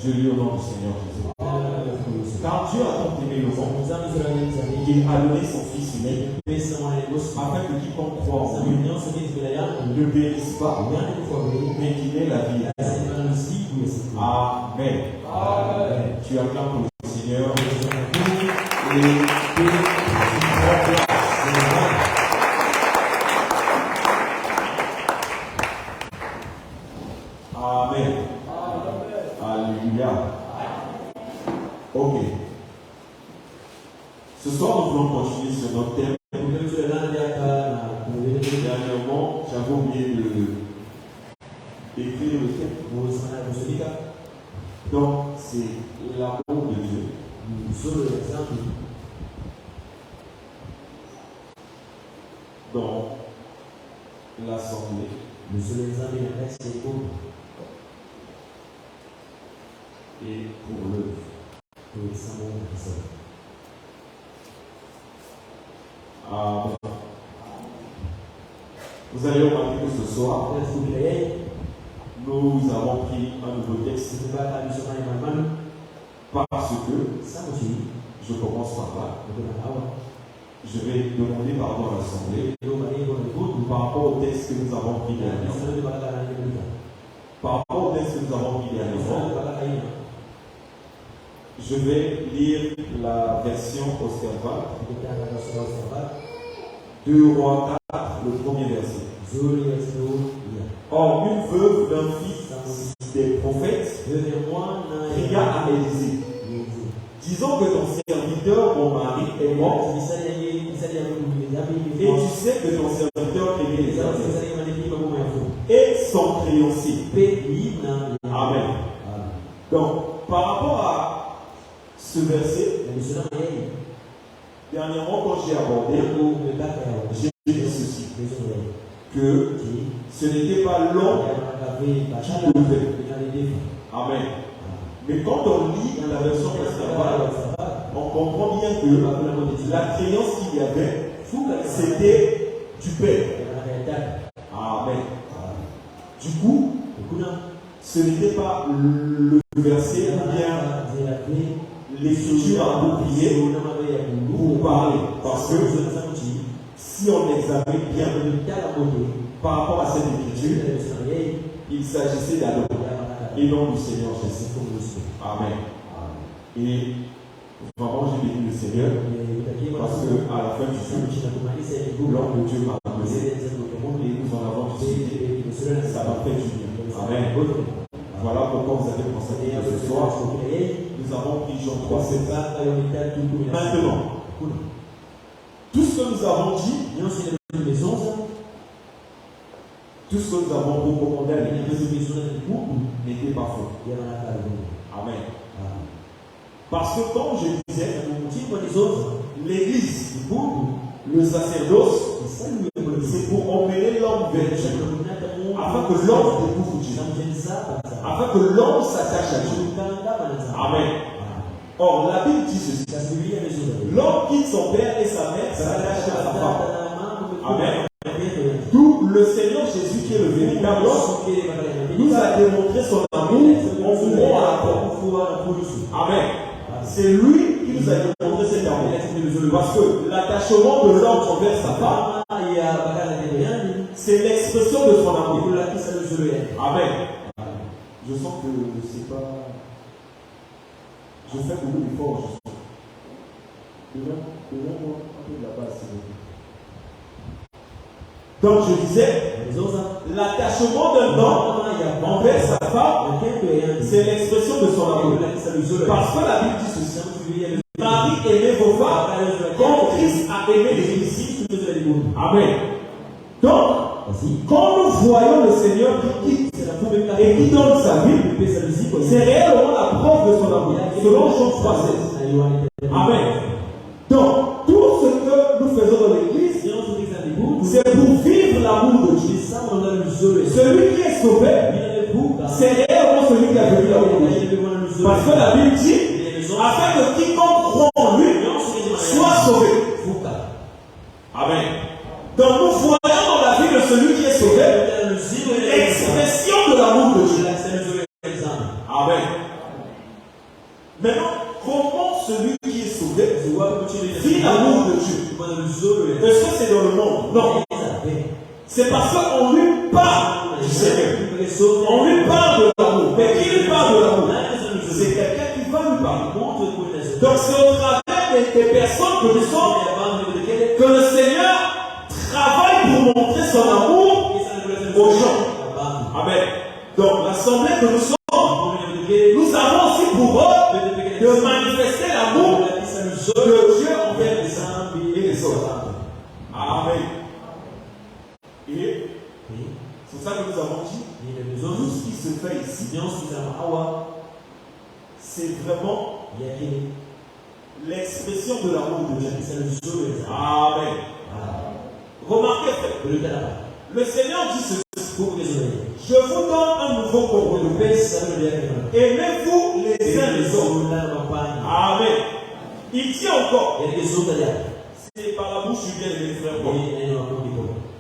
Je lis au nom du Seigneur Jésus. Car Dieu a tant aimé le monde qu'il a donné son Fils unique, afin que quiconque croit en lui ne périsse pas, mais qu'il ait la vie. Amen. Amen. Tu acclames pour le Seigneur. Amen. Alléluia. Ok. Ce soir, nous voulons continuer sur notre thème. Dernièrement, j'avais oublié d'écrire le thème. Donc, c'est l'amour de Dieu. Dans l'assemblée. Et pour l'œuvre. Amen. Vous allez remarquer que ce soir, nous avons pris un nouveau texte. Parce que je commence par là. Je vais demander pardon à l'Assemblée par rapport au texte que nous avons pris dernièrement. Par rapport au texte que nous avons pris dernièrement, je vais lire la version Oscar 2 Rois 4, le premier verset. Or, une veuve d'un fils des prophètes cria à Élisée, disons que ton serviteur, mon mari, est mort, et tu sais que ton serviteur craignait les hommes, et sont créanciers. Amen. Donc, par rapport à ce verset, dernièrement, quand j'ai abordé, j'ai dit ceci, que ce n'était pas l'homme qui le fait. Amen. Mais quand on lit la version précédente, on comprend bien que la créance qu'il y avait, c'était du Père. Amen. Du coup, ce n'était pas le verset ou bien les structures appropriées pour parler. Parce que si on examine bien par rapport à cette écriture, il s'agissait d'Adam et non du Seigneur Jésus. Amen. Et vraiment, j'ai béni le Seigneur parce qu'à la fin du jour, l'homme de Dieu m'a amené et nous en avons discuté. Ça m'a fait du bien. Amen. Voilà pourquoi vous avez constaté que ce soir, nous avons pris Jean 3, 7. Maintenant, tout ce que nous avons dit, tout ce que nous avons recommandé à l'Église n'était pas faux. Amen. Parce que comme je disais, l'Église, le sacerdoce, c'est pour emmener l'homme vers Dieu, afin que l'homme découvre Dieu, afin que l'homme s'attache à Dieu. Amen. Or, la Bible dit ceci: l'homme quitte son père et sa mère, s'attache à sa femme. Amen. D'où le Seigneur Jésus, qui est le véritable homme, nous a démontré son amour en mourant à la croix. Amen. C'est lui qui nous a démontré cet amour. Parce que l'attachement de l'homme envers sa femme, c'est l'expression de son amour. Amen. Je sens que c'est pas. Je fais beaucoup d'efforts. Devant-moi un peu de la base, s'il vous plaît. Donc je disais, l'attachement d'un homme envers sa femme, c'est l'expression de son amour. Parce que la Bible dit ceci: Marie, aimez vos femmes comme Christ a aimé l'Église. Amen. Donc, quand nous voyons le Seigneur qui quitte et qui donne sa vie, c'est réellement la preuve de son amour, selon Jean 3,16. Amen. Donc, tout ce que nous faisons dans l'Église, c'est pour vivre l'amour de Dieu. Celui qui est sauvé, c'est réellement celui qui a vécu l'amour de Dieu. Parce que la Bible dit, afin que quiconque croit en lui soit sauvé. Amen. Donc nous voyons dans la vie de celui qui est sauvé l'expression de l'amour de Dieu. Amen. Maintenant, comment celui qui est sauvé vit l'amour de Dieu? Est-ce que c'est dans le monde? Non. C'est parce qu'on lui parle du Seigneur. On lui parle de l'amour. Mais qui lui parle de l'amour? C'est quelqu'un qui va lui parler. Donc c'est au travers des personnes que nous sommes que le Seigneur travaille pour montrer son amour aux gens. Amen. Donc l'assemblée que nous sommes, nous avons aussi pour eux de manifester l'amour de Dieu envers les uns et les autres. Amen. Et c'est ça que nous avons dit. Tout ce qui se fait ici, c'est vraiment l'expression de l'amour de Dieu. Amen. Remarquez, le Seigneur dit ceci: je vous donne un nouveau commandement. Aimez-vous les uns les autres. Amen. Il dit encore, c'est par la bouche du bien de mes frères.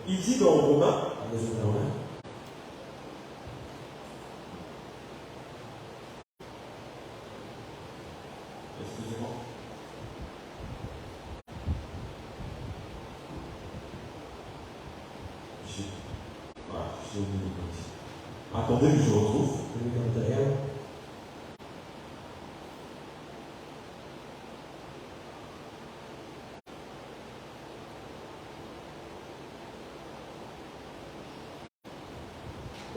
Il dit dans Romains, excusez-moi. Attendez que je retrouve.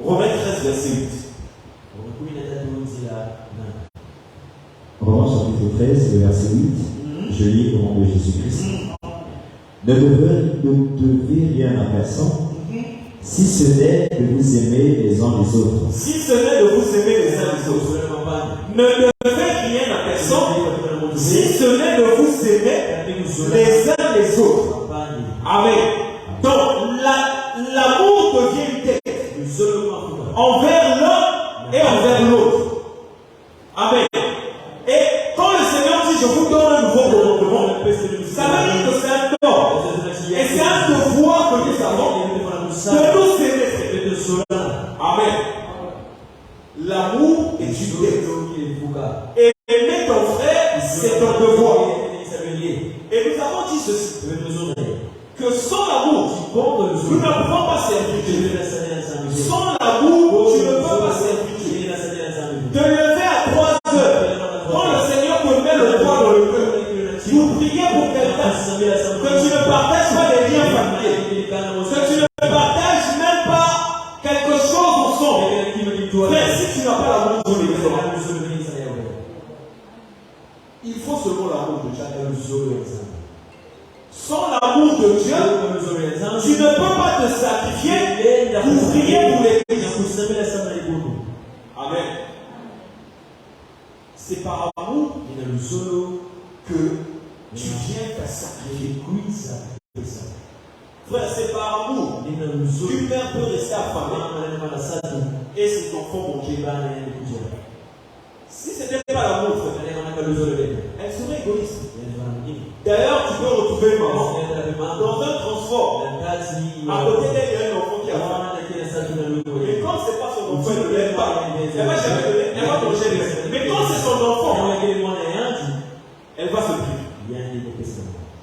Romains 13, verset 8. Romains chapitre 13, verset 8. Je lis au nom de Jésus-Christ. Ne devez rien à personne, si ce n'est de vous aimer les uns les autres. Si ce n'est de vous aimer les uns les autres. Ne devez rien à personne, si ce n'est de vous aimer les uns les autres. Amen. Donc, l'amour devient une tête envers l'un et envers l'autre. Amen. Et quand le Seigneur dit je vous donne un nouveau commandement, ça veut dire que c'est un ordre. Et c'est un devoir que nous avons de nous aimer. Amen. L'amour est une tête. Et aimer ton frère, c'est un devoir. Et nous avons dit ceci, que sans l'amour, nous ne pouvons pas servir Dieu. Sans l'amour, tu ne peux pas servir Dieu. Te lever à 3 heures, quand le Seigneur te met le doigt dans le cœur, vous priez pour quelqu'un, que tu ne partages pas les liens familiers, que tu ne partages même pas quelque chose ensemble. Frère, si tu n'as pas l'amour de Dieu, il faut seulement l'amour de chacun. Sans l'amour de Dieu, tu ne peux pas te sacrifier pour prier pour l'Église. Amen. C'est par amour que tu viens te sacrifier. Frère, c'est par amour. Une mère peut rester affamée et ses enfants manger. Si ce n'était pas l'amour, elle serait égoïste. D'ailleurs, tu peux retrouver maman dans un transport. À côté d'elle, il y a un enfant qui a faim. Et quand ce n'est pas son enfant, elle ne l'aime pas. Elle va jamais donner, elle va manger les autres. Mais quand c'est son enfant, elle va se priver.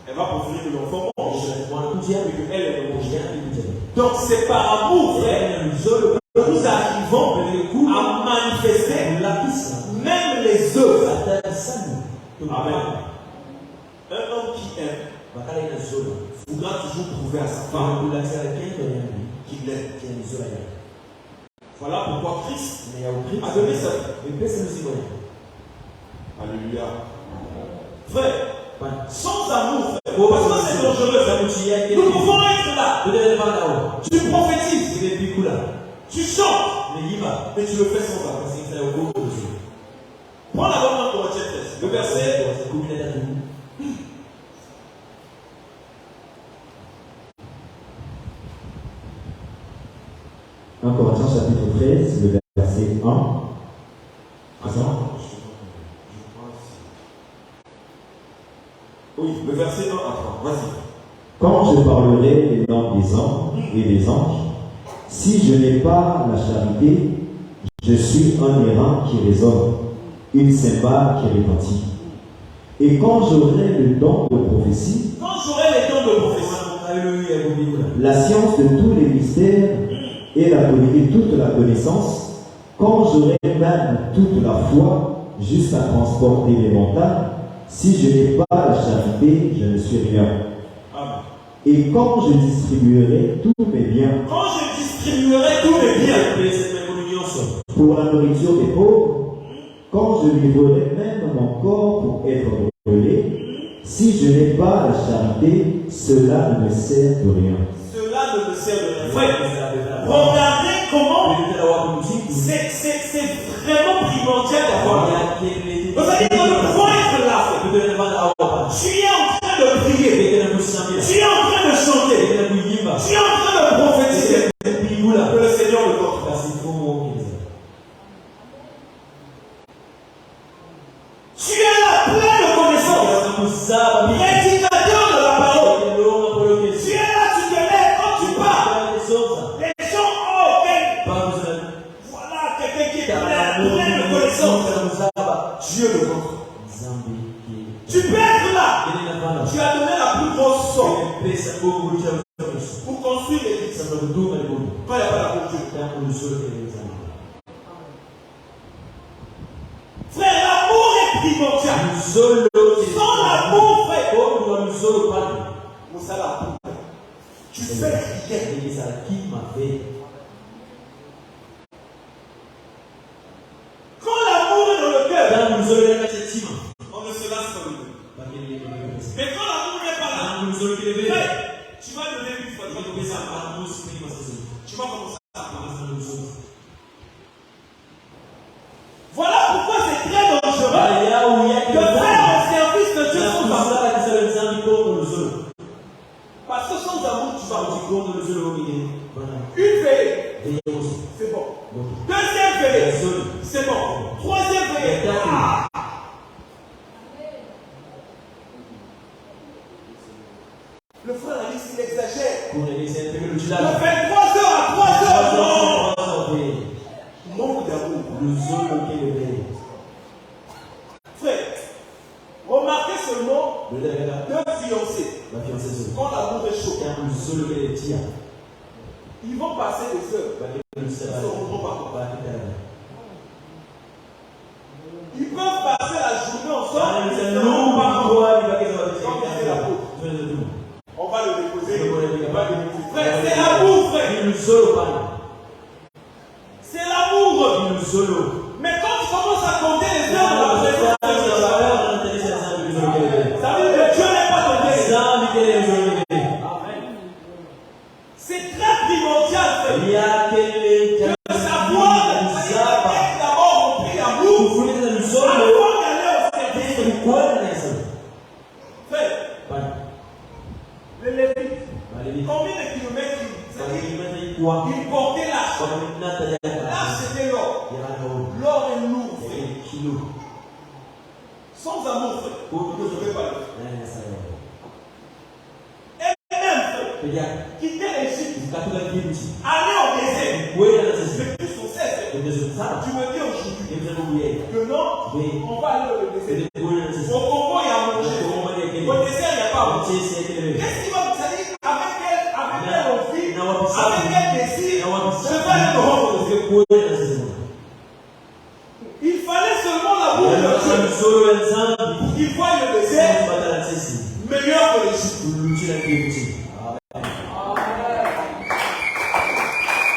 Elle va préférer que l'enfant mange et qu'elle ne mange rien. Donc c'est par amour, frère, que nous arrivons à manifester même les œuvres. Amen. Un homme qui aime voudra toujours prouver à sa femme qu'il l'aime. Voilà pourquoi Christ a donné sa vie. Alléluia. Frère, sans amour, frère, parce que c'est dangereux, nous pouvons être là. Tu prophétises, tu chantes, mais tu le fais sans amour. Prends la bonne main pour le verset. Un Corinthiens chapitre 13, le verset 1. Oui, le verset 1 à 3. Vas-y. Quand je parlerai les langues des hommes et des anges, si je n'ai pas la charité, je suis un airain qui résonne, une cymbale qui retentit. Et quand j'aurai le don de prophétie, la science de tous les mystères et toute la connaissance, quand j'aurai même toute la foi jusqu'à transporter les montagnes, si je n'ai pas la charité, je ne suis rien. Amen. Et quand je distribuerai tous mes biens, pour la nourriture des pauvres, quand je livrerai même mon corps pour être brûlé, si je n'ai pas la charité, cela ne me sert de rien. Regardez comment c'est vraiment primordial d'avoir vous allez dans le point être là. Tu es en train de prier. Tu es en train de chanter. Tu es en train de prophétiser. Que le Seigneur le porte. Tu es là plein de connaissances. Prédicateur de la parole. Tu es là, tu te lèves quand tu parles. Les gens, voilà quelqu'un qui est plein de connaissances. Dieu le porte. Tu peux être là. Tu as donné la plus grosse somme pour construire l'église. Quand il n'y a pas l'amour de Dieu. Frère, l'amour est primordial. Sans l'amour, frère, tu fais rien. Quand l'amour est dans le cœur, on ne se lasse pas. Mais quand l'amour n'est pas là, tu vas donner une fois, tu vas tomber ça. Tu vas commencer à parler. Voilà pourquoi c'est très dangereux de faire le service de Dieu sans amour. Parce que sans amour, tu vas mourir. Une Une veillée, c'est bon. Deuxième veillée, c'est bon. Troisième veillée, le frère a dit s'il exagère. De 23h à 3h, non. Manque d'amour. Frère, remarquez seulement deux fiancés. Quand l'amour est chaud, ils vont passer des heures. Ils ne se rendront pas compte. Ils peuvent passer la journée ensemble. Ils ne se rendront pas compte. On va le déposer. Frère, c'est l'amour, frère. C'est l'amour. Mais quand tu commences à compter les heures dans la présence de Dieu, ça veut dire que Dieu n'est pas ton Dieu. C'est très primordial, frère. De savoir que d'abord on prie l'amour avant d'aller au service. Frère, les Lévites, combien de kilomètres ils portaient l'arche? L'arche c'était l'or. L'or est lourd, frère. Sans amour, frère, vous ne pouvez pas le faire. Et même, frère, quitter l'Égypte, aller au désert, c'est plus son cesse. Tu me dis aujourd'hui que non, on va aller au désert. Au Congo, il y a mangé. Au désert, il n'y a pas mangé. Qu'est-ce qu'il va vous dire? Avec quelle envie, avec quel désir, je vais aller me rendre. Il fallait seulement l'amour de Dieu pour qu'il voie le désert meilleur que l'Égypte.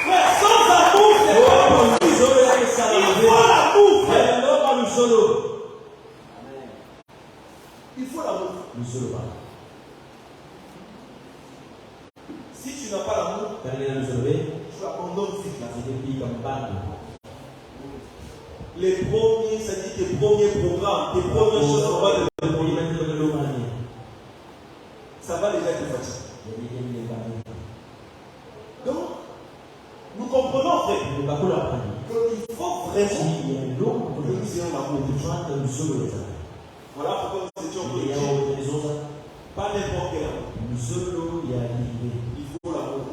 Mais sans amour, c'est pas possible. Il faut l'amour, frère. Il faut l'amour. Si tu n'as pas l'amour, tu abandonnes vite la vie. Les premiers, ça dit tes premiers programmes, tes premières choses, ça va déjà être facile. Donc, nous comprenons, frère, qu'il faut vraiment que nous ayons l'amour. Voilà pourquoi nous étions politiques. Pas n'importe quel amour. Il faut l'amour.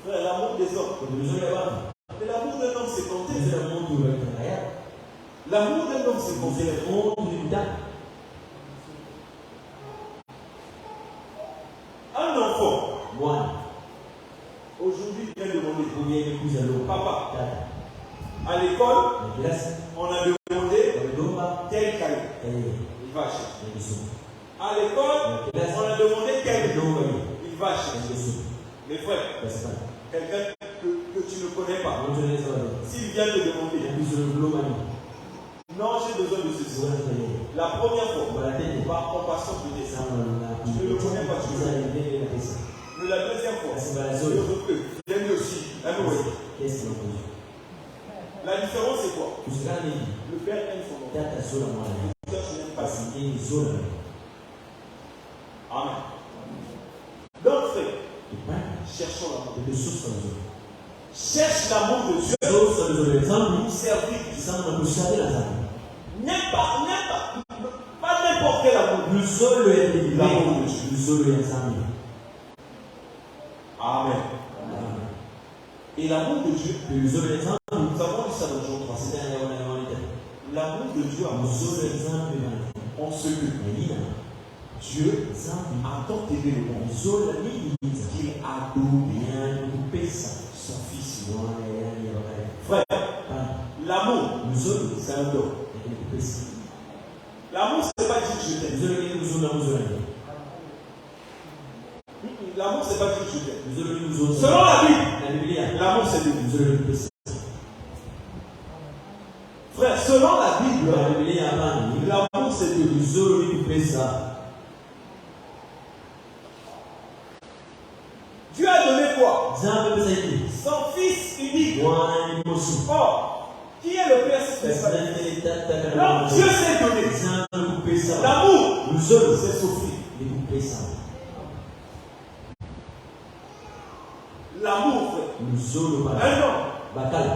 Frère, l'amour des hommes. Mais l'amour d'un homme, c'est compté. L'amour d'un homme, c'est compté. Un enfant, aujourd'hui, vient demander papa, à l'école, on a demandé quel cahier. Il va acheter. À l'école, on a demandé quel livre. Il va acheter. Mes frères, quelqu'un que tu ne connais pas, s'il vient te demander, non, j'ai besoin de ceci. La première fois, par compassion de tes tu ne le connais pas, tu le la deuxième fois, il aime aussi. La différence, c'est quoi? Le père aime son enfant. Amen. Donc, frère, cherchons l'amour. Cherche l'amour de Dieu pour servir. Pas n'importe quel amour. L'amour de Dieu. Amen. Et l'amour de Dieu, nous avons dit ça dans Jean 3. L'amour de Dieu a en ce que Dieu a tant aimé le monde qu'il a donné son Fils. Frère, l'amour, c'est un don. L'amour, c'est pas dire je t'aime. L'amour, c'est pas dire je t'aime. Selon la Bible, l'amour, c'est Dieu. Frère, selon la Bible, l'amour, c'est Dieu. Dieu a donné quoi? Son Fils unique. Or, qui est le Père spécial? Donc Dieu s'est donné. L'amour, c'est souffrir. Découper ça. L'amour, frère. Nous allons pas. Un homme, Bacal.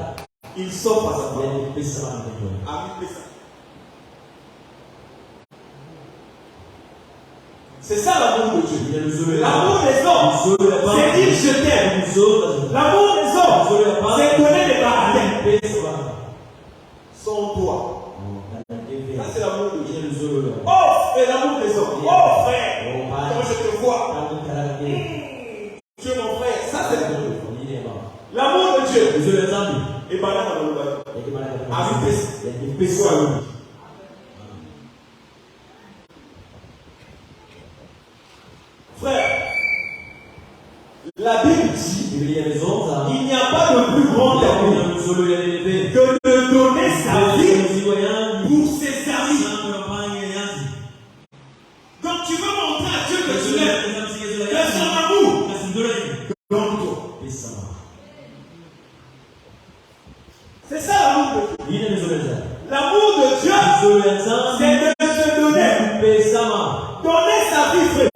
il sort par sa Il y a femme. des pésins dans le monde. Avec ça. C'est ça l'amour de Dieu. Il y a le zolo. L'amour des hommes, c'est dire je t'aime. L'amour des hommes, c'est donner des baratin. Sans toi. Ça, c'est l'amour de Dieu. Oh, c'est l'amour des hommes. Oh, frère, comment je te vois. Tu es mon frère. Ça, c'est l'amour de Dieu. L'amour de Dieu. Et banane dans le bateau. Avec des frère, la Bible dit il n'y a pas de plus grand amour que de donner sa vie pour ses amis. Donc tu veux montrer à Dieu que tu l'aimes, que son amour dans toi. C'est ça l'amour de Dieu. L'amour de Dieu, c'est de te donner. Donner sa vie, frère.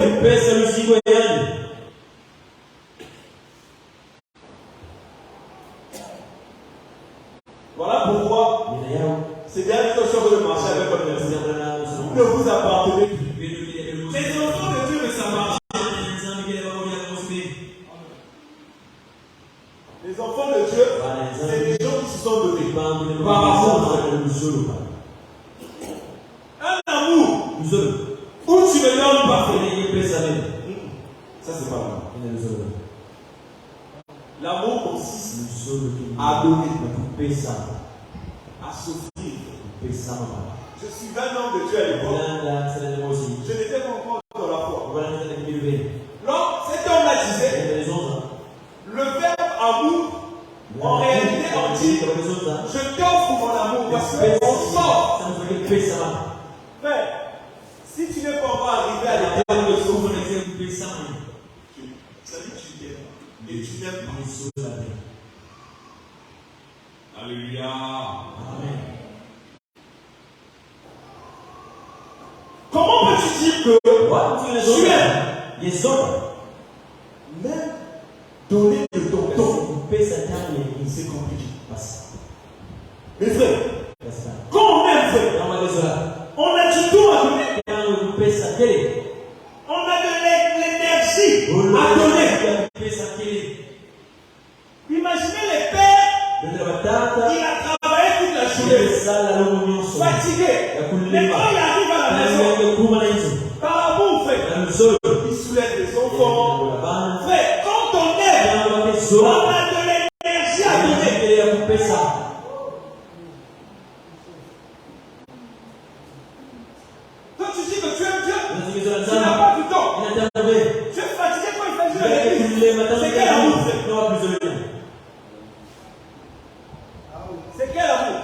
Voilà pourquoi c'est bien que je suis de marcher avec votre merci. Que vous appartenez. Les enfants de Dieu, mais ça marche. Les enfants de Dieu, c'est des gens qui se sont donnés. Par amour. Un amour où tu me donnes pas. Ça, c'est pas l'amour. L'amour consiste à donner, à s'offrir. Je suis un homme de Dieu à l'époque. Je n'étais pas encore dans la foi. Alors, cet homme-là disait, le verbe amour, en réalité, on dit, je t'offre mon amour parce qu'on sort. Frère, si tu n'es pas encore arrivé à l'état de souffrir, ça dit que tu t'aimes et tu n'aimes pas. Alléluia. Amen. Comment peux-tu dire que tu aimes même donner de ton temps, c'est compliqué. Mais frère, quand on aime, frère, on a du temps à donner. On a de l'énergie à donner. Imaginez les pères, il a travaillé toute la journée, fatigué. Mais quand il arrive à la maison, par amour, frère, il soulève les enfants. Frère, quand on aime, on a de l'énergie à donner. Quand tu dis que tu aimes Dieu, tu n'as pas du temps. Tu es fatigué quand il s'agit de l'église. C'est quel amour? C'est quel amour?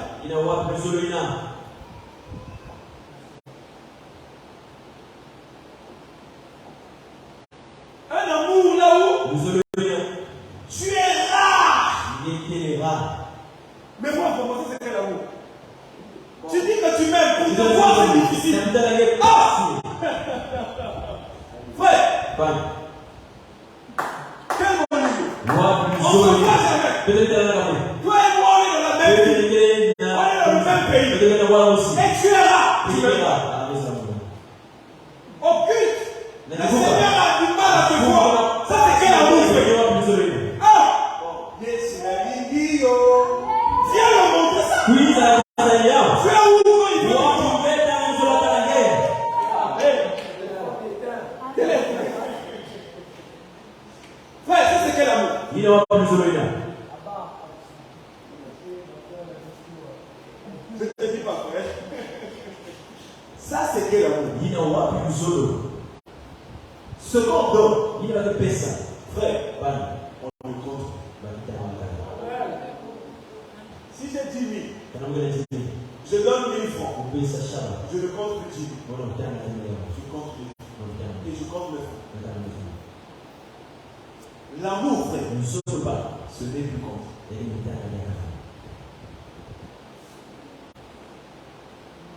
Un amour là où tu es rare. Mais moi, pour moi, c'est quel amour? Tu dis que tu m'aimes, pour te voir c'est difficile. Ah! Frère, quel amour? On se voit jamais. Toi et moi, on est dans la même ville. On est dans le même pays. Et tu es là. Tu es là. Au culte, le Seigneur a du mal à te voir. Ça, c'est quel amour? Ah! Yes, viens le montrer ça. Tu es où quand il faut? Frère, ça c'est quel amour? Je te dis pas, frère. Ça c'est quel amour? Ce qu'on donne, frère, on le compte. Si j'ai 10 000, je donne 1000 francs. Je ne compte plus 10 000. Je compte 1000. Et je compte le franc. L'amour, frère, ce n'est plus compte.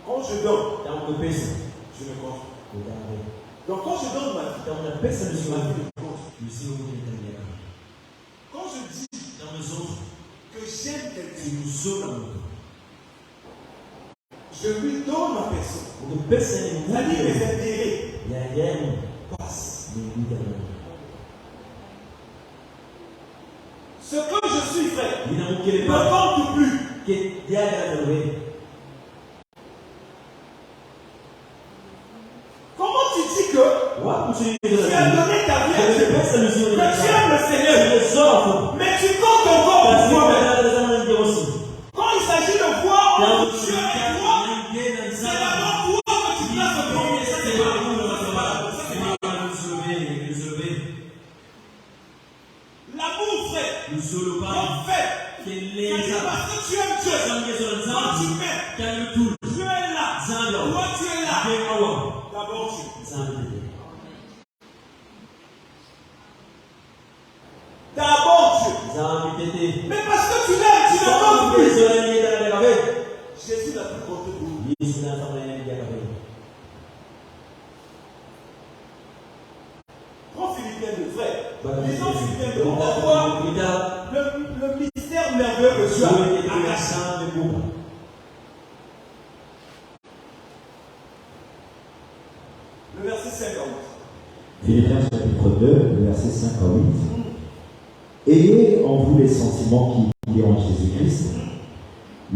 Quand je donne, je ne compte. Donc quand je donne ma vie, Então, na peça do je Senhor, m'appelle le compte. o Senhor entendeu. Quand je dis Então, nós outros, que j'aime que quelqu'un, nos outros, je lui donne ma personne. o que pensa em C'est-à-dire mes muito, intérêts e aí é passent. de muito. Ce que je suis, frère, E não querer ne compte plus. que diaga no meio. Comment tu dis que O ato de tu as donné ta vie à Dieu, que pensa no Senhor, tu aimes le Seigneur, ele sofre. mais tu comptes encore Mas pour não toi-même. é nada de você. Quand il s'agit de voir Então, entre Dieu et toi, c'est d'abord toi que tu places au premier. Ça, c'est pas bon. Ça, c'est pas bon. Ça, c'est pas bon. L'amour, frère, en fait, c'est parce que tu aimes Dieu. Quand tu m'aimes, Dieu est là. Toi, tu es là. D'abord Dieu. D'abord Dieu. Mais parce que tu l'aimes, tu ne comptes plus. Jésus n'a plus compté pour nous. Prends Philippiens 2, frère. Lisons Philippiens 2. On va voir le mystère merveilleux que Dieu a caché. Le verset 5 à 8. Philippiens chapitre 2, le verset 5 à 8. Ayez en vous les sentiments qui ont en Jésus-Christ,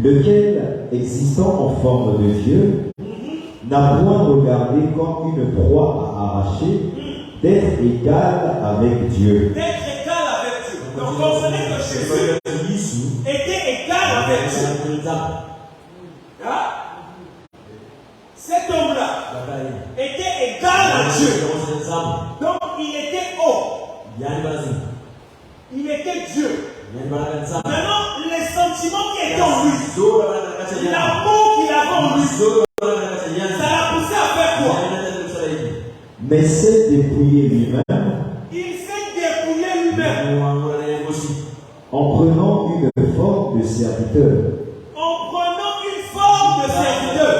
lequel, existant en forme de Dieu, n'a point regardé comme une proie à arracher, d'être égal avec Dieu. D'être égal avec Dieu. Donc comprenez que Jésus était égal avec Dieu. Hein? Cet homme-là était égal à Dieu. Donc il était haut. Il était Dieu. Maintenant, les sentiments qui étaient en lui, l'amour qu'il avait en lui, ça l'a poussé à faire quoi? Mais s'est dépouillé lui-même Il s'est dépouillé lui-même en prenant une forme de serviteur, en prenant une forme de serviteur,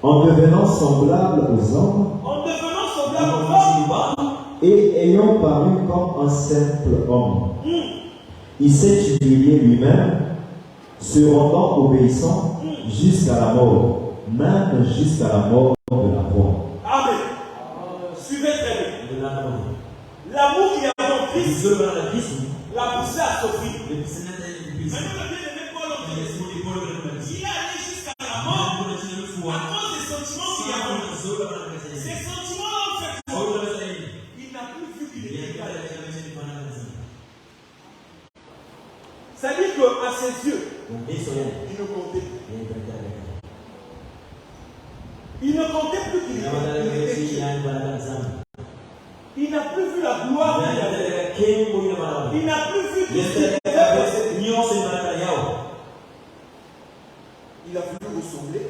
en devenant semblable aux hommes, en devenant semblable aux hommes, et ayant paru comme un simple homme. Il s'est humilié lui-même, se rendant obéissant jusqu'à la mort, même jusqu'à la mort de la croix. Amen. Suivez très bien. L'amour qu'il y avait en Christ l'a poussé à souffrir. Maintenant, le bien-aimé Paul en dit, il est allé jusqu'à la mort à cause des sentiments qu'il y avait en lui. Ces sentiments-là ont fait quoi? Il n'a plus vu qu'il était égal. C'est-à-dire qu'à ses yeux, il ne comptait plus. Il ne comptait plus qu'il était Dieu. Il n'a plus vu la gloire qu'il avait. Il n'a plus vu tout ce qu'il avait possédé. Il a voulu ressembler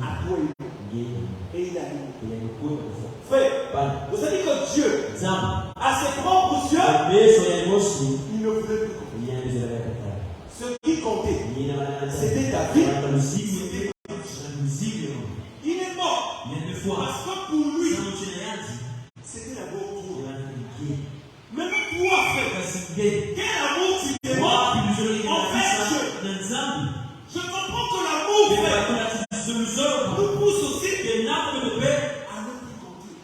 à toi et lui. Et il a eu. Frère, vous savez que Dieu, à ses propres yeux, il ne voulait plus. Ce qui comptait, c'était ta vie. Il est mort. Parce que pour lui, c'était l'amour pour toi. Même toi, frère, quel amour tu démontres envers Dieu. Je comprends que l'amour, frère, nous pousse aussi à ne plus compter.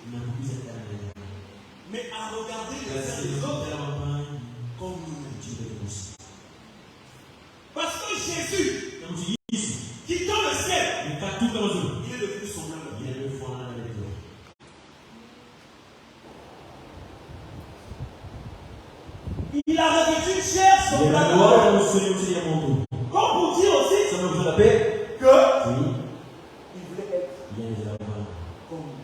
Mais à regarder les uns les autres comme nous-mêmes. Parce que Jésus, qui dans le ciel, il est devenu semblable. Il a revêtu une chair semblable. Comme pour dire aussi que il voulait être comme nous. Il voulait être comme nous.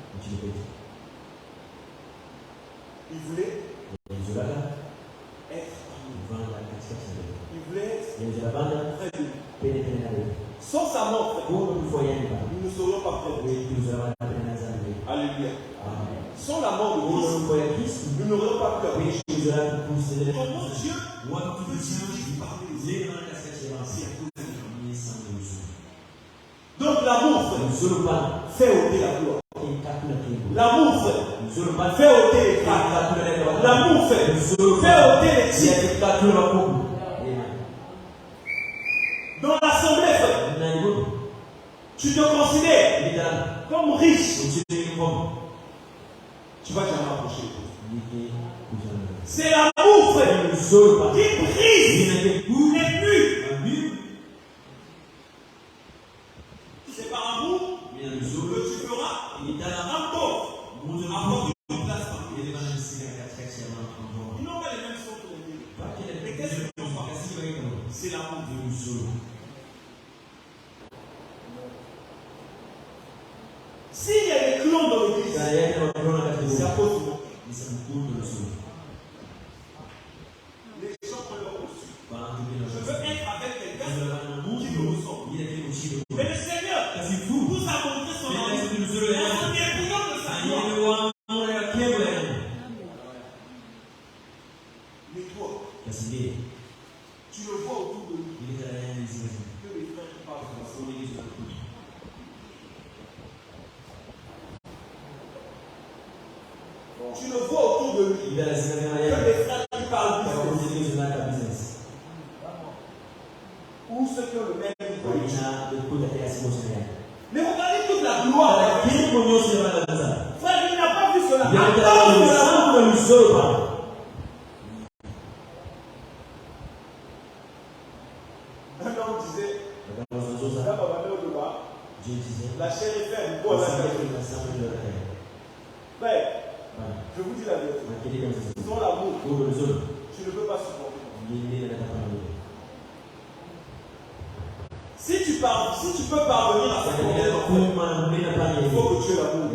Il voulait être près de nous. Sans sa mort, frère, nous ne serions pas près de lui. Alléluia. Sans la mort de Christ, nous n'aurions pas peur. Comment Dieu peut-il parler? Donc l'amour, frère, fait ôter la gloire. L'amour fait ôter les craintes. L'amour fait ôter les tirs. Dans l'assemblée, tu te considères comme riche. Tu vas jamais approcher. C'est l'amour, frère, qui brise les murs. C'est par amour que tu feras un pauvre apporter une place. Ils n'ont pas les mêmes sons que les murs. Mais qu'est-ce que tu vois? C'est l'amour de nous. S'il y a des clones dans l'église, c'est à cause de moi. Les gens ont leur reçu. Je veux être avec quelqu'un qui me ressemble. Mais le Seigneur nous a montré son amour. En dépouillant de sa gloire. Mais toi, tu le vois autour de lui. Que les frères qui parlent de la l'église. Tu le vois autour de lui. Que les frères qui parlent de business. Ou ceux qui ont le même religion. Mais regardez toute la gloire. Frère, il n'a pas vu cela. Un homme disait, la chair est faible. Frère, je vous dis la vérité. Sans l'amour, tu ne peux pas supporter. Si tu peux parvenir à ça, il faut que tu aies l'amour.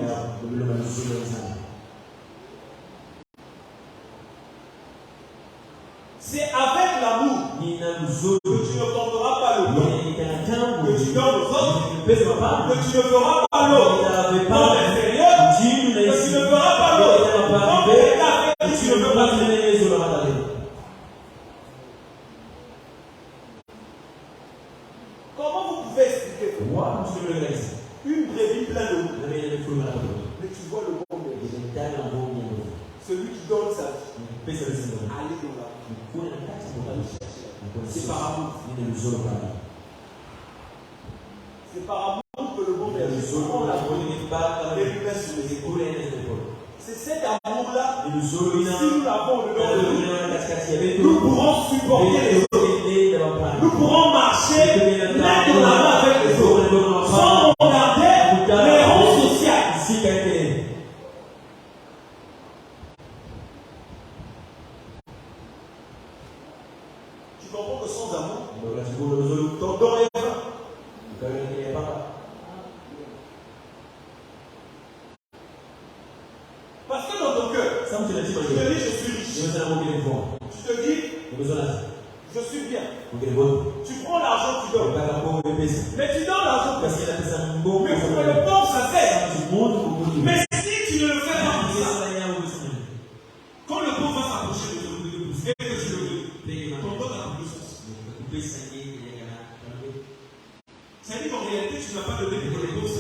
C'est avec l'amour que tu ne tomberas pas le temps, que tu donnes aux autres, que tu ne feras pas l'autre dans l'extérieur, que tu ne feras pas l'autre dans l'état, que tu ne veux pas donner les autres. Comment vous pouvez expliquer une brebis pleine de roue, mais tu vois le bon berger, celui qui donne sa vie, aller dans la vie, c'est par amour. C'est par amour que le bon berger prend la bonne et lui met sur les épaules. C'est cet amour-là, si nous l'avons dedans de nous pourrons supporter les autres. Nous pourrons marcher l'un dans la main avec les autres, sans regarder les rangs sociaux. Tu comprends que sans amour, ton don est vain. Parce que dans ton cœur, tu te dis je suis riche. Tu te dis je suis bien. Tu prends l'argent, tu donnes. Mais tu donnes l'argent parce que le pauvre, ça fait. Mais si tu ne le fais pas pour ça, quand le pauvre va s'approcher de toi et que tu le veux, ton don n'a plus de sens. Ça dit qu'en réalité, tu n'as pas donné pour le pauvre.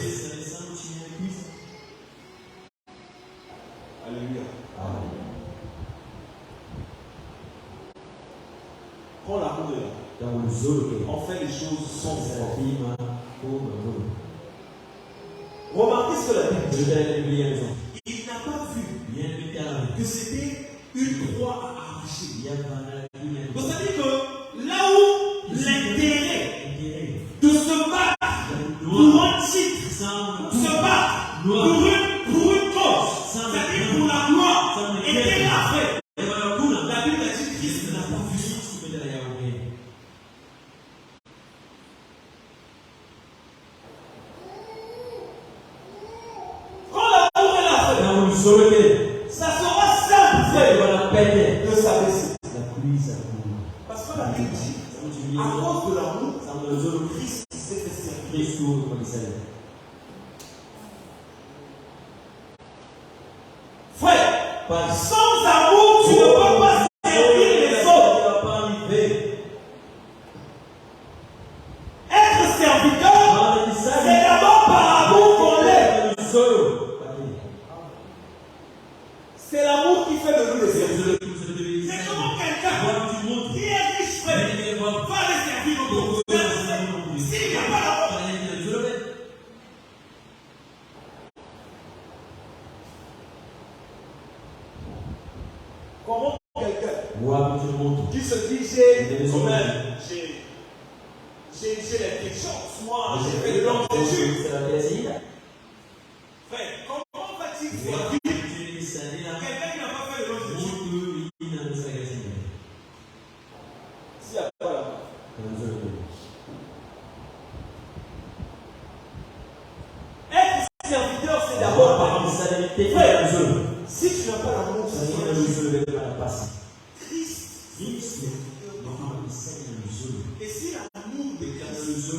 Alléluia. Quand l'amour est là, on fait les choses sans effort. Remarquez ce que la Bible dit. Il n'a pas vu que c'était une croix à arracher. C'est-à-dire que là où l'intérêt de se battre pour un titre, se battre pour une cause, c'est-à-dire pour la gloire, était là fait. La Bible a dit Christ n'a pas vu ça. Quand l'amour est là, ça sera simple de s'abaisser. Parce que la Bible dit, à cause de l'amour, Christ s'est fait servir. Frère, sans amour, tu ne peux pas servir les autres. Être serviteur, c'est d'abord par amour qu'on l'est. C'est l'amour qui fait de nous des serviteurs. C'est comment quelqu'un qui est riche, frère, va les servir au monde. S'il n'y a pas l'amour. Comment quelqu'un qui se dit j'ai les chance, moi j'ai fait de longues études. Frère, comment va-t-il faire quelqu'un qui n'a pas fait de longues études? S'il n'y a pas l'amour. Être serviteur, c'est d'abord par responsabilité. Frère, si tu n'as pas l'amour, ça sera Christ. Et si l'amour de Christ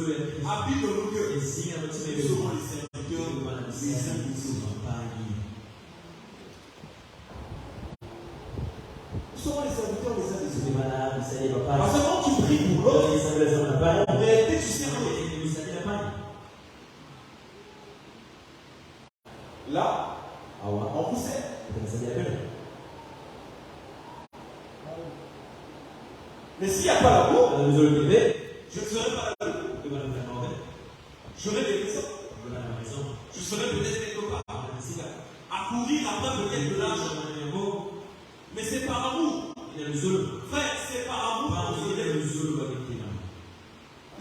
habite dans nos cœurs, nous serons les serviteurs des uns des autres. Nous serons les serviteurs des uns des autres. Parce que quand tu pries pour l'autre, en réalité, tu sais que là, on vous sert. Mais s'il n'y a pas l'amour, je ne serai pas là. J'aurai des raisons. Je serai peut-être quelque part. À courir après peut-être de l'argent. Mais c'est par amour. Frère, c'est par amour.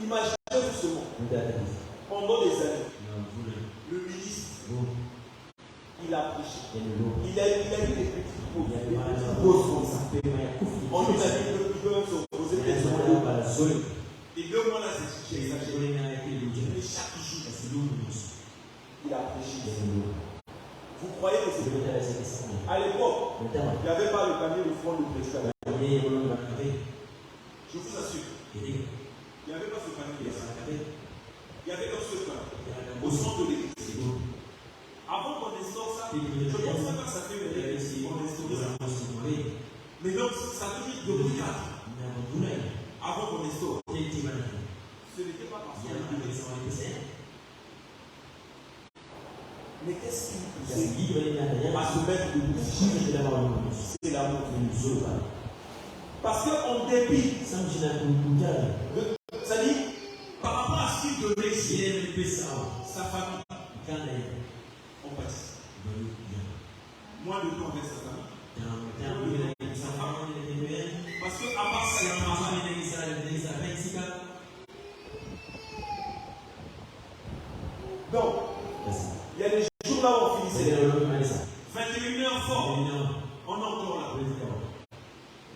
Imaginez justement, pendant des années, le ministre, il a prêché. Il a eu des petites pauses comme ça. On lui a dit que tu peux se poser des questions. Et 2 mois là, c'est exagéré. Mais chaque jour, il a prêché. Vous croyez que c'est vrai? À l'époque, il n'y avait pas le camion de front du président. Je vous assure. Il n'y avait pas ce camion. Il y avait un seul camion au centre de l'église. Avant qu'on instaure ça, je ne pense pas que ça fait une église qu'on instaure ça. Mais donc, ça veut dire depuis 4 ans. Avant qu'on instaure. Ce n'était pas parce que mais qu'est-ce qui nous poussait à se mettre debout? C'est l'amour qui nous sauve. Parce qu'en dépit, c'est-à-dire, par rapport à ce qu'il donnait, sa famille, on passe. Moins de temps avec sa famille. Parce qu'à part ça, donc, il y a des jours là où on finissait. 21h fort. On est encore là.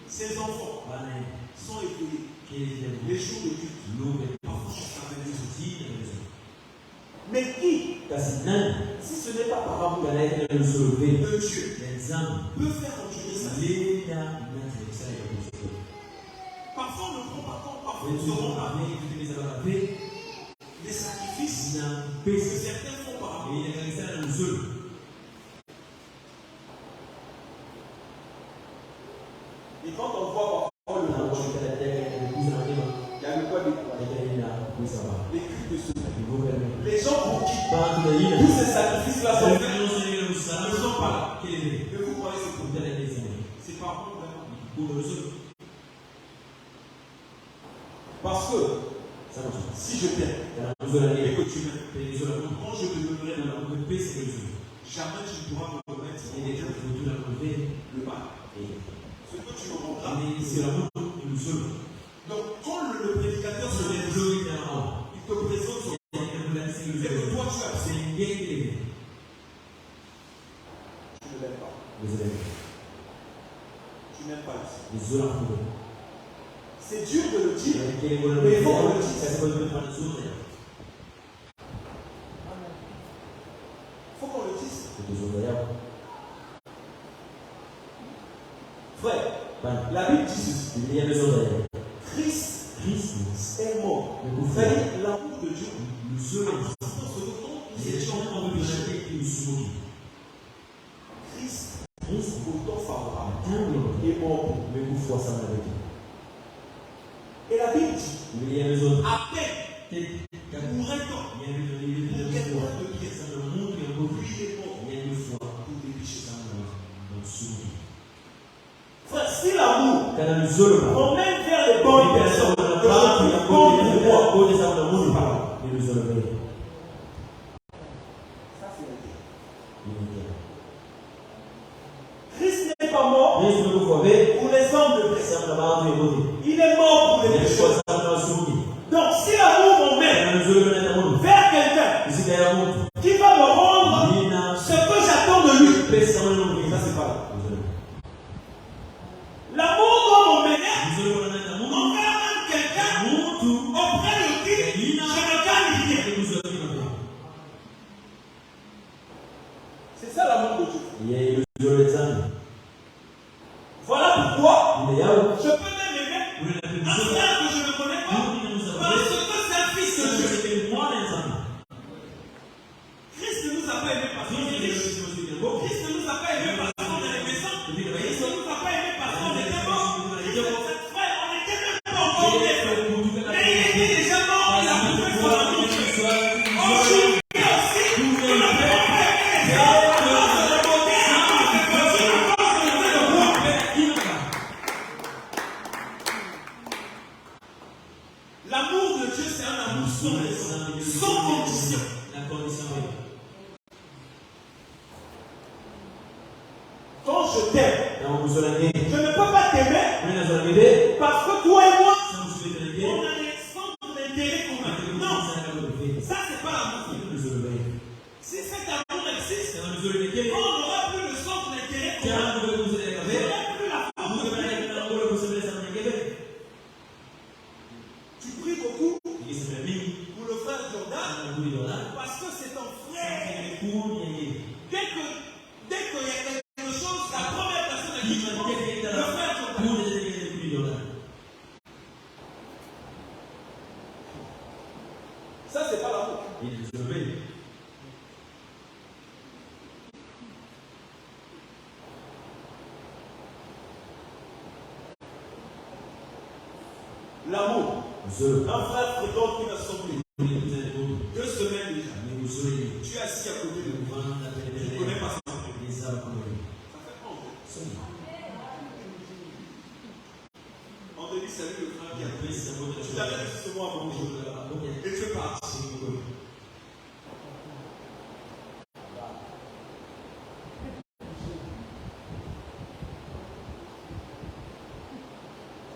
Ces enfants sont éveillés. Les jours de culte. Parfois jusqu'à 22h. Mais qui, si ce n'est pas par amour de Dieu, peut faire continuer sa vie? Parfois on ne prend pas compte, parfois nous aurons des sacrifices que certains font par amour. Et quand on voit parfois le monde, il y a le quoi des les cris de ceux. Les gens pour qui tous ces sacrifices-là sont faits ne sont pas là. Mais vous croyez que c'est pas bon vraiment? Parce que si je t'aime et que tu m'aimes, quand je te donnerai de l'amour, jamais tu ne pourras me remettre le mal. Ce que tu me rendras, c'est l'amour. Donc quand le prédicateur se lève, il te présente son et que toi tu as fait. Tu ne l'aimes pas. Tu n'aimes pas ici. C'est dur de le dire, mais il faut qu'on le dise. Il faut qu'on le dise. Frère, la Bible dit ceci. Christ est mort. Vous savez, l'amour de Dieu nous serait Christ, pourtant favorable, est mort pour nous. Et la Bible dit, à peine, pour un temps, pour quelqu'un de bien, lui est mort pour des péchés. si l'amour Kana mzuri ba. on mène vers les bonnes personnes, Ba bon pour moi. ko de sa na mungu pa. Ni mzuri ba. Ça c'est la vie. Christ n'est pas mort Yesu ndio kwa be. pour les hommes de péché. Sasa ba watu wote. Il est mort pour les Ni pécheurs. kwa sababu na usugi. Donc si l'amour m'emmène Kana mzuri ba na mungu. vers quelqu'un Isika ya mtu. qui va me rendre Nina ce que j'attends de lui, pesa mwana mungu. ça c'est pas là. L'amour doit m'emmener Mzuri ba na mungu. envers même quelqu'un auprès de qui je ne gagne rien. C'est ça l'amour de Dieu. Yeye mzuri sana. Voilà pourquoi Ile yao. je peux même aimer un frère que je ne connais pas parce que c'est un fils de Dieu. Christ ne nous a pas aimés parce qu'on est riche. Christ ne nous a pas aimés parce qu'on est méchant. Christ ne nous a pas aimés parce qu'on était mort. Christ, notre frère, on n'était même pas encore nés. Mais il était déjà mort. Il a prouvé son amour. Aujourd'hui aussi, nous n'avons pas aimé les hommes. L'amour de Dieu, c'est un amour sans condition. Quand je t'aime, je ne peux pas t'aimer parce que toi et moi, on a des centres d'intérêt communs. Non, ça c'est pas l'amour. Si cet amour existe, on n'aura plus le centre d'intérêt commun. On n'aura plus la force de vie. Tu pries beaucoup pour le frère Jordan parce que c'est ton frère. Dès qu'il y a quelque chose, la première personne à qui tu penses, le frère Jordan. Ça, c'est pas l'amour. L'amour. Un frère fréquente une assemblée. 2 semaines déjà. Tu es assis à côté de lui. Tu ne connais pas son frère. Ça fait 11 ans. On te dit salut le frère qui a pris. Tu t'avais dit ce mot avant bonjour. Et tu es parti.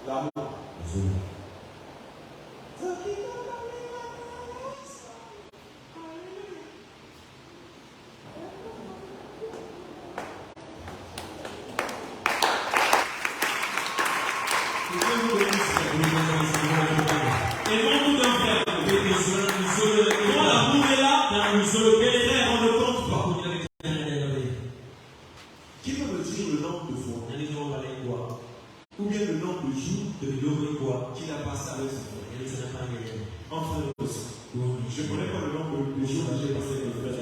L'amour. Aimons-nous d'un frère. Quand l'amour est là, les frères, on ne compte pas. Qui peut me dire le nombre de fois ou bien le nombre de jours qu'il a passé avec son frère? Enfin, aussi. Je ne connais pas le nombre de jours que j'ai passé avec mon frère.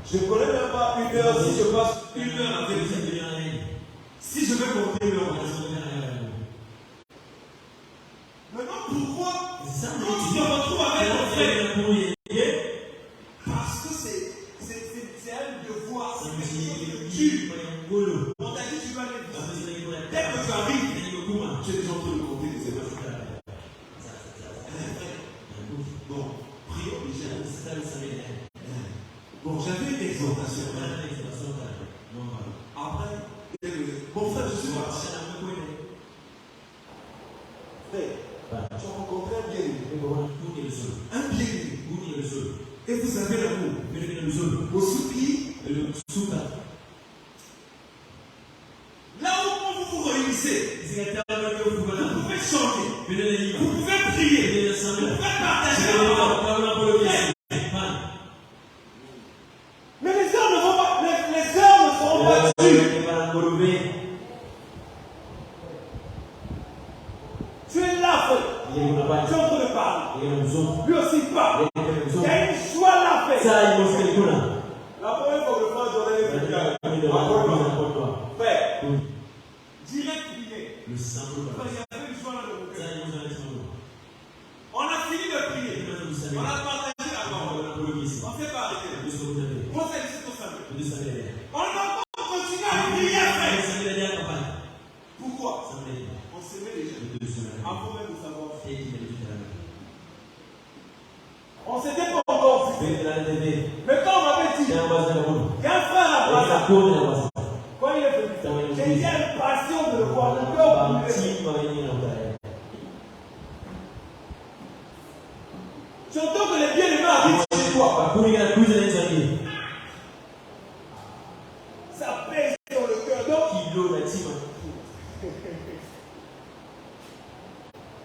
Je ne connais même pas une heure si je passe une heure avec lui. Si je vais compter l'heure. Maintenant, pourquoi quand tu te retrouves avec ton frère? Parce que c'est un devoir. C'est quelque chose de dur. On t'a dit tu vas aller visiter. Dès que tu arrives, tu es déjà en train de compter les heures. Bon, prions déjà. Bon, j'avais une exhortation. Après, mon frère, je suis parti. Frère, tu as rencontré un bien-aimé. Un bien-aimé. Et vous avez l'amour. Au soupir. Là où vous vous réunissez, vous pouvez chanter. Vous pouvez prier. Vous pouvez partager la parole. Mais les heures ne seront pas dessus. Tu es là, frère. Tu es en train de parler. Lui aussi parle. Il y a une joie là, frère. La première fois que le frère Jordan est venu, frère, direct prier. Il y avait une joie là de mon cœur. On a fini de prier. On a partagé la parole. On ne s'est pas arrêté. On s'est laissé tout seul. On a continué à prier. Quand il est venu, j'ai dit une passion de le voir. Le cœur brûlé. Surtout que les bien-aimés habitent chez toi. Ça pèse sur le cœur. Donc,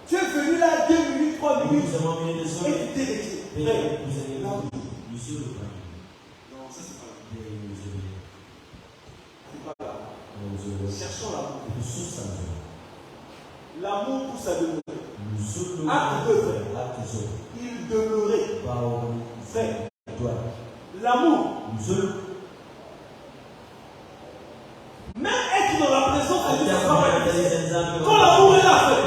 tu es venu là 2 minutes, 3 minutes. Et tu t'es laissé. Non, ça c'est pas là. Cherchons l'amour. L'amour pousse à demeurer. Acte 2, frère. Il demeurait. Frère. L'amour. Même être dans la présence de Dieu. Quand l'amour est là, frère.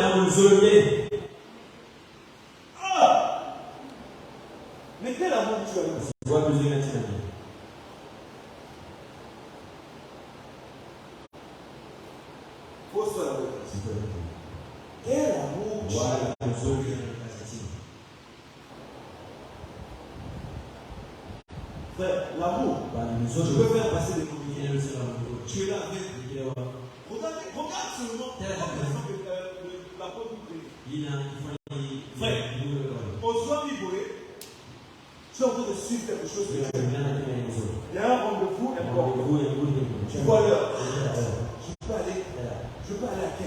Mais quel amour tu as? Pose-toi la question. Quel amour tu as? Frère, l'amour. Je veux faire passer des communiqués. Tu es là avec. Regarde seulement la porte du frère, on se voit vibrer. Tu es en train de suivre quelque chose. Il y a un rendez-vous important. Tu vois l'heure. Je peux aller à 15.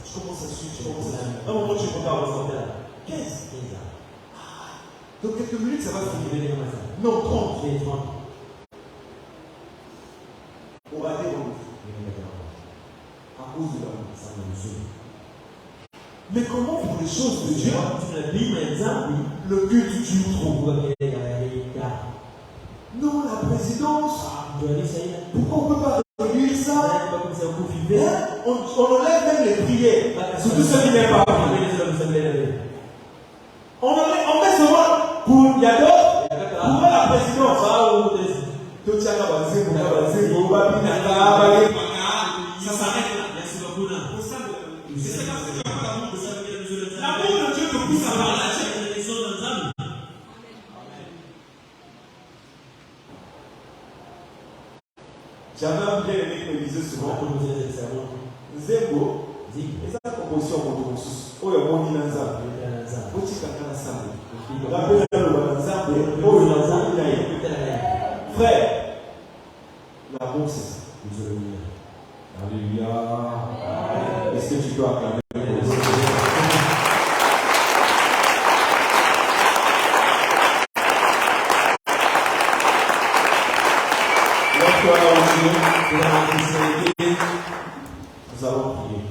Je commence à suivre. À un moment, tu peux pas 15. Dans quelques minutes, ça va finir. Non, 30. On va dire à cause de l'amour. Mais comment pour les choses de Dieu, le culte dure trop? Non, la présidence. Pourquoi on ne peut pas réduire ça? On enlève même les prières. Surtout ceux qui n'aiment pas. On met seulement pour. Il y a d'autres. Pour la présidence. Ça s'arrête là. L'amour de Dieu te pousse à parler. J'avais un bien-aimé qui me disait souvent Zembo, et ça composition pour tous. Oh, il y a mon inanza. Frère, l'amour c'est ça. Alléluia. Est-ce que tu peux acclamer? Nous allons prier.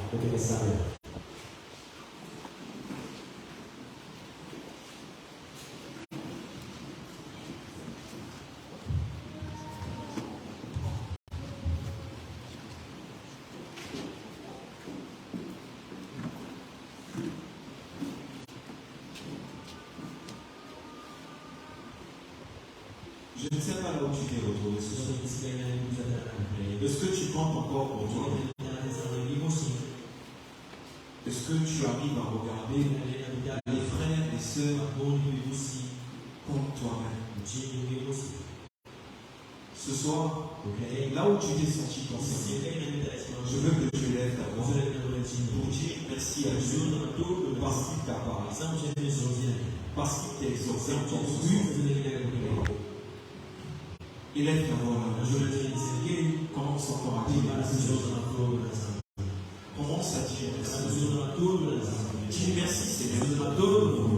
Je ne sais pas là où tu t'es retrouvé ce soir. Est-ce que tu comptes encore pour toi? Est-ce que tu arrives à regarder les frères et sœurs comme toi-même? Ce soir, là où tu t'es senti concerné, je veux que tu lèves ta voix pour dire merci à Dieu parce qu'il t'a parlé, parce qu'il t'a exaucé en ton souci. Élève ta voix là. Commence encore à dire merci. Commence à dire merci. Dis merci Seigneur.